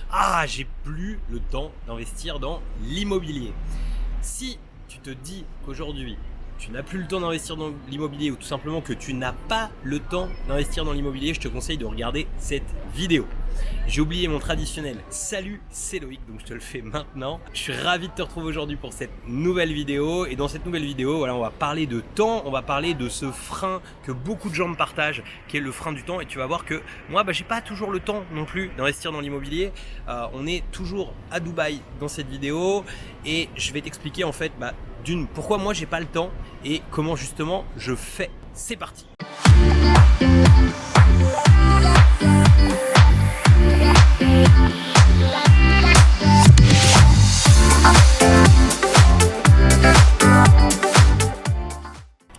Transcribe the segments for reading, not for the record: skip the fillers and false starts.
Ah, j'ai plus le temps d'investir dans l'immobilier. Si tu te dis qu'aujourd'hui, tu n'as plus le temps d'investir dans l'immobilier ou tout simplement que tu n'as pas le temps d'investir dans l'immobilier, je te conseille de regarder cette vidéo. J'ai oublié mon traditionnel salut, c'est Loïc, donc je te le fais maintenant. Je suis ravi de te retrouver aujourd'hui pour cette nouvelle vidéo. Et dans cette nouvelle vidéo, voilà, on va parler de temps, on va parler de ce frein que beaucoup de gens me partagent, qui est le frein du temps. Et tu vas voir que moi, j'ai pas toujours le temps non plus d'investir dans l'immobilier. On est toujours à Dubaï dans cette vidéo et je vais t'expliquer en fait d'une, pourquoi moi j'ai pas le temps et comment justement je fais. C'est parti.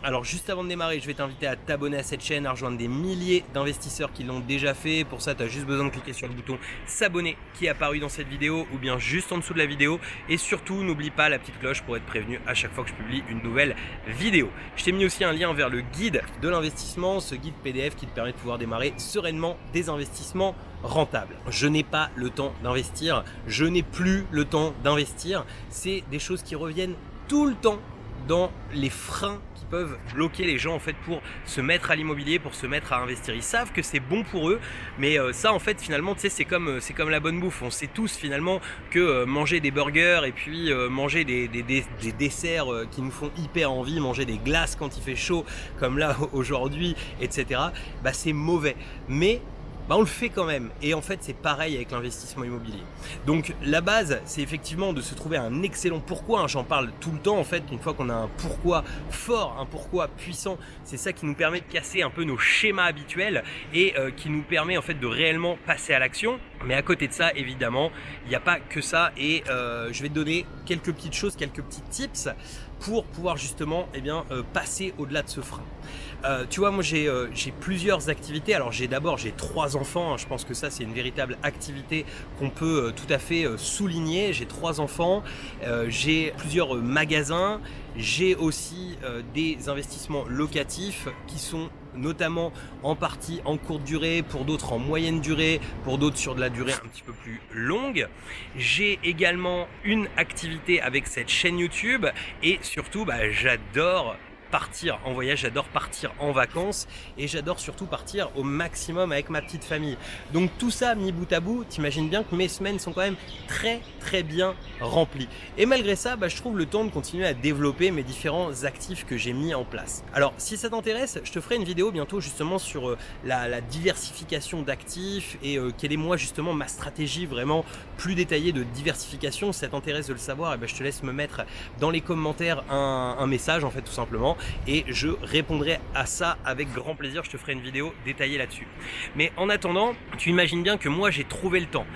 Alors juste avant de démarrer, je vais t'inviter à t'abonner à cette chaîne, à rejoindre des milliers d'investisseurs qui l'ont déjà fait. Pour ça, tu as juste besoin de cliquer sur le bouton s'abonner qui est apparu dans cette vidéo ou bien juste en dessous de la vidéo. Et surtout, n'oublie pas la petite cloche pour être prévenu à chaque fois que je publie une nouvelle vidéo. Je t'ai mis aussi un lien vers le guide de l'investissement, ce guide PDF qui te permet de pouvoir démarrer sereinement des investissements rentables. Je n'ai pas le temps d'investir, je n'ai plus le temps d'investir. C'est des choses qui reviennent tout le temps dans les freins qui peuvent bloquer les gens en fait pour se mettre à l'immobilier, pour se mettre à investir. Ils savent que c'est bon pour eux, mais ça en fait finalement tu sais c'est comme la bonne bouffe. On sait tous finalement que manger des burgers et puis manger des desserts qui nous font hyper envie, manger des glaces quand il fait chaud comme là aujourd'hui, etc. C'est mauvais. Mais on le fait quand même. Et en fait, c'est pareil avec l'investissement immobilier. Donc, la base, c'est effectivement de se trouver un excellent pourquoi. J'en parle tout le temps, en fait. Une fois qu'on a un pourquoi fort, un pourquoi puissant, c'est ça qui nous permet de casser un peu nos schémas habituels et qui nous permet, en fait, de réellement passer à l'action. Mais à côté de ça, évidemment, il n'y a pas que ça. Et je vais te donner quelques petites choses, quelques petits tips pour pouvoir justement passer au-delà de ce frein. Tu vois, moi j'ai plusieurs activités. Alors j'ai 3 enfants, je pense que ça c'est une véritable activité qu'on peut tout à fait souligner. J'ai 3 enfants, j'ai plusieurs magasins, j'ai aussi des investissements locatifs qui sont notamment en partie en courte durée, pour d'autres en moyenne durée, pour d'autres sur de la durée un petit peu plus longue. J'ai également une activité avec cette chaîne YouTube et surtout j'adore partir en voyage, j'adore partir en vacances et j'adore surtout partir au maximum avec ma petite famille. Donc tout ça mis bout à bout, t'imagines bien que mes semaines sont quand même très bien remplies. Et malgré ça, je trouve le temps de continuer à développer mes différents actifs que j'ai mis en place. Alors si ça t'intéresse, je te ferai une vidéo bientôt justement sur la diversification d'actifs et quelle est moi justement ma stratégie vraiment plus détaillée de diversification. Si ça t'intéresse de le savoir, je te laisse me mettre dans les commentaires un message en fait tout simplement. Et je répondrai à ça avec grand plaisir, je te ferai une vidéo détaillée là-dessus. Mais en attendant, tu imagines bien que moi j'ai trouvé le temps.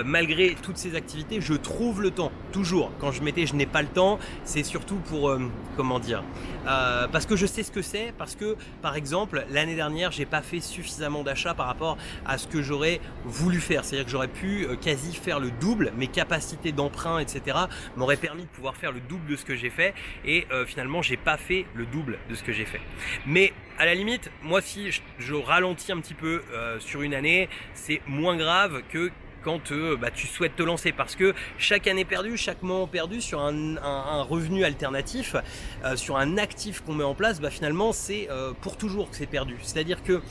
Malgré toutes ces activités, je trouve le temps, toujours. Quand je mettais je n'ai pas le temps, c'est surtout pour, parce que je sais ce que c'est, parce que par exemple, l'année dernière, j'ai pas fait suffisamment d'achats par rapport à ce que j'aurais voulu faire. C'est-à-dire que j'aurais pu quasi faire le double, mes capacités d'emprunt, etc. m'auraient permis de pouvoir faire le double de ce que j'ai fait et finalement, j'ai pas fait le double de ce que j'ai fait. Mais à la limite, moi si je ralentis un petit peu sur une année, c'est moins grave que quand tu souhaites te lancer, parce que chaque année perdue, chaque moment perdu sur un revenu alternatif, sur un actif qu'on met en place, finalement c'est pour toujours que c'est perdu. C'est-à-dire que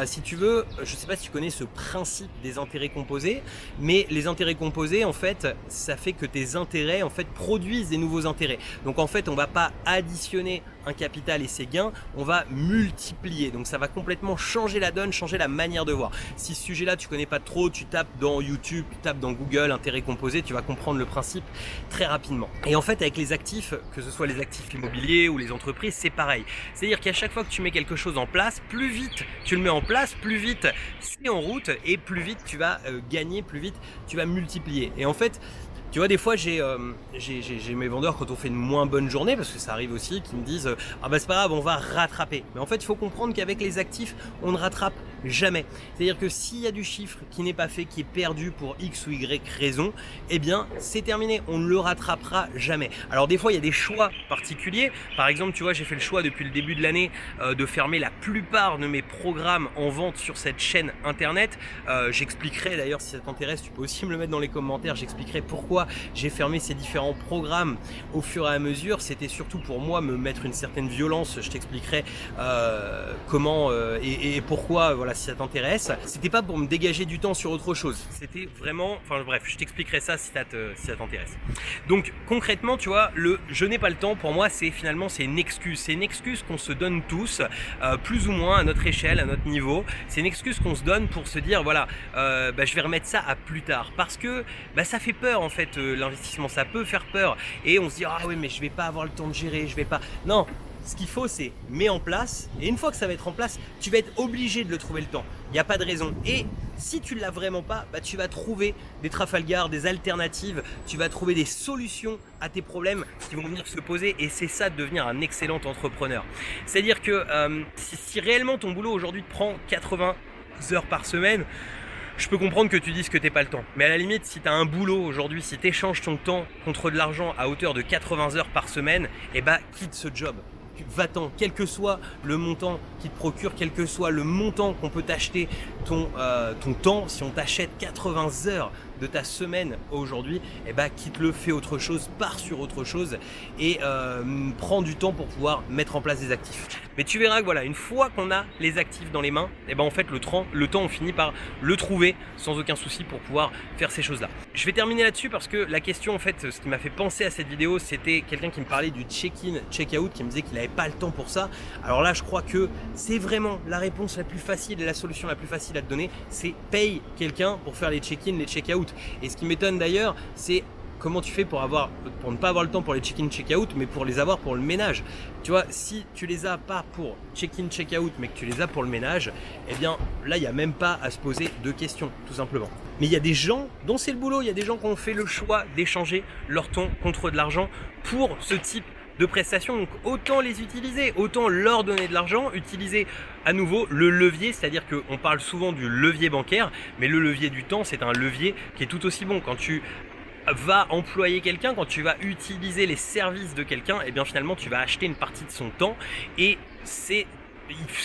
si tu veux, je ne sais pas si tu connais ce principe des intérêts composés, mais les intérêts composés en fait, ça fait que tes intérêts en fait produisent des nouveaux intérêts. Donc en fait, on va pas additionner un capital et ses gains, on va multiplier. Donc ça va complètement changer la donne, changer la manière de voir. Si ce sujet-là tu connais pas trop, tu tapes dans YouTube, tu tapes dans Google intérêts composés, tu vas comprendre le principe très rapidement. Et en fait avec les actifs, que ce soit les actifs immobiliers ou les entreprises, c'est pareil. C'est-à-dire qu'à chaque fois que tu mets quelque chose en place, plus vite tu le mets en place, plus vite c'est en route et plus vite tu vas gagner, plus vite tu vas multiplier. Et en fait, tu vois, des fois, j'ai mes vendeurs quand on fait une moins bonne journée, parce que ça arrive aussi, qui me disent « Ah c'est pas grave, on va rattraper ». Mais en fait, il faut comprendre qu'avec les actifs, on ne rattrape Jamais. C'est-à-dire que s'il y a du chiffre qui n'est pas fait, qui est perdu pour X ou Y raison, eh bien c'est terminé, on ne le rattrapera jamais. Alors des fois il y a des choix particuliers, par exemple tu vois j'ai fait le choix depuis le début de l'année de fermer la plupart de mes programmes en vente sur cette chaîne internet. J'expliquerai d'ailleurs si ça t'intéresse, tu peux aussi me le mettre dans les commentaires, j'expliquerai pourquoi j'ai fermé ces différents programmes au fur et à mesure. C'était surtout pour moi me mettre une certaine violence, je t'expliquerai comment et pourquoi, voilà, si ça t'intéresse. C'était pas pour me dégager du temps sur autre chose, c'était vraiment, enfin bref, je t'expliquerai ça si ça t'intéresse. Donc concrètement, tu vois, le je n'ai pas le temps, pour moi c'est finalement c'est une excuse qu'on se donne tous, plus ou moins à notre échelle, à notre niveau. C'est une excuse qu'on se donne pour se dire voilà, je vais remettre ça à plus tard, parce que ça fait peur en fait, l'investissement ça peut faire peur, et on se dit ah oui mais je vais pas avoir le temps de gérer, je vais pas, non. Ce qu'il faut, c'est mets en place, et une fois que ça va être en place, tu vas être obligé de le trouver le temps. Il n'y a pas de raison. Et si tu ne l'as vraiment pas, tu vas trouver des Trafalgar, des alternatives, tu vas trouver des solutions à tes problèmes qui vont venir se poser, et c'est ça de devenir un excellent entrepreneur. C'est-à-dire que si réellement ton boulot aujourd'hui te prend 80 heures par semaine, je peux comprendre que tu dises que tu n'as pas le temps. Mais à la limite, si tu as un boulot aujourd'hui, si tu échanges ton temps contre de l'argent à hauteur de 80 heures par semaine, quitte ce job. Va-t'en, quel que soit le montant qui te procure, quel que soit le montant qu'on peut t'acheter ton temps, si on t'achète 80 heures de ta semaine aujourd'hui, quitte-le, fais autre chose, pars sur autre chose et prends du temps pour pouvoir mettre en place des actifs. Mais tu verras que voilà, une fois qu'on a les actifs dans les mains, en fait le temps on finit par le trouver sans aucun souci pour pouvoir faire ces choses-là. Je vais terminer là-dessus parce que la question en fait, ce qui m'a fait penser à cette vidéo, c'était quelqu'un qui me parlait du check-in, check-out, qui me disait qu'il n'avait pas le temps pour ça. Alors là, je crois que c'est vraiment la réponse la plus facile et la solution la plus facile à te donner, c'est paye quelqu'un pour faire les check-in, les check-out. Et ce qui m'étonne d'ailleurs, c'est comment tu fais pour ne pas avoir le temps pour les check-in, check-out, mais pour les avoir pour le ménage. Tu vois, si tu les as pas pour check-in, check-out, mais que tu les as pour le ménage, là, il n'y a même pas à se poser de questions, tout simplement. Mais il y a des gens dont c'est le boulot, il y a des gens qui ont fait le choix d'échanger leur temps contre de l'argent pour ce type de prestations, donc autant les utiliser, autant leur donner de l'argent, utiliser à nouveau le levier, c'est-à-dire qu'on parle souvent du levier bancaire, mais le levier du temps, c'est un levier qui est tout aussi bon. Quand tu vas employer quelqu'un, quand tu vas utiliser les services de quelqu'un, finalement tu vas acheter une partie de son temps, et ce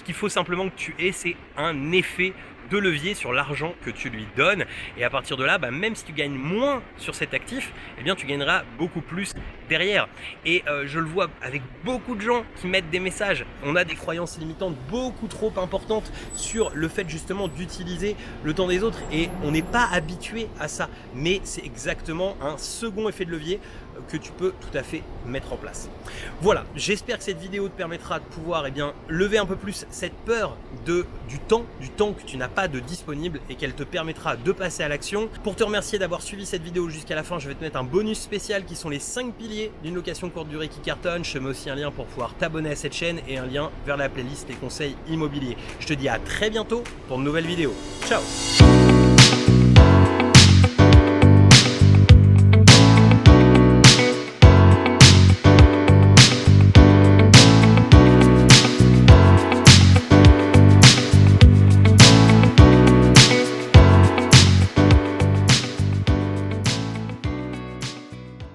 qu'il faut simplement que tu aies, c'est un effet de levier sur l'argent que tu lui donnes, et à partir de là, même si tu gagnes moins sur cet actif, tu gagneras beaucoup plus derrière. Et je le vois avec beaucoup de gens qui mettent des messages. On a des croyances limitantes beaucoup trop importantes sur le fait justement d'utiliser le temps des autres, et on n'est pas habitué à ça, mais c'est exactement un second effet de levier que tu peux tout à fait mettre en place. Voilà, j'espère que cette vidéo te permettra de pouvoir lever un peu plus cette peur du temps que tu n'as pas de disponible, et qu'elle te permettra de passer à l'action. Pour te remercier d'avoir suivi cette vidéo jusqu'à la fin, je vais te mettre un bonus spécial qui sont les 5 piliers d'une location courte durée qui cartonne. Je te mets aussi un lien pour pouvoir t'abonner à cette chaîne et un lien vers la playlist des conseils immobiliers. Je te dis à très bientôt pour de nouvelles vidéos. Ciao!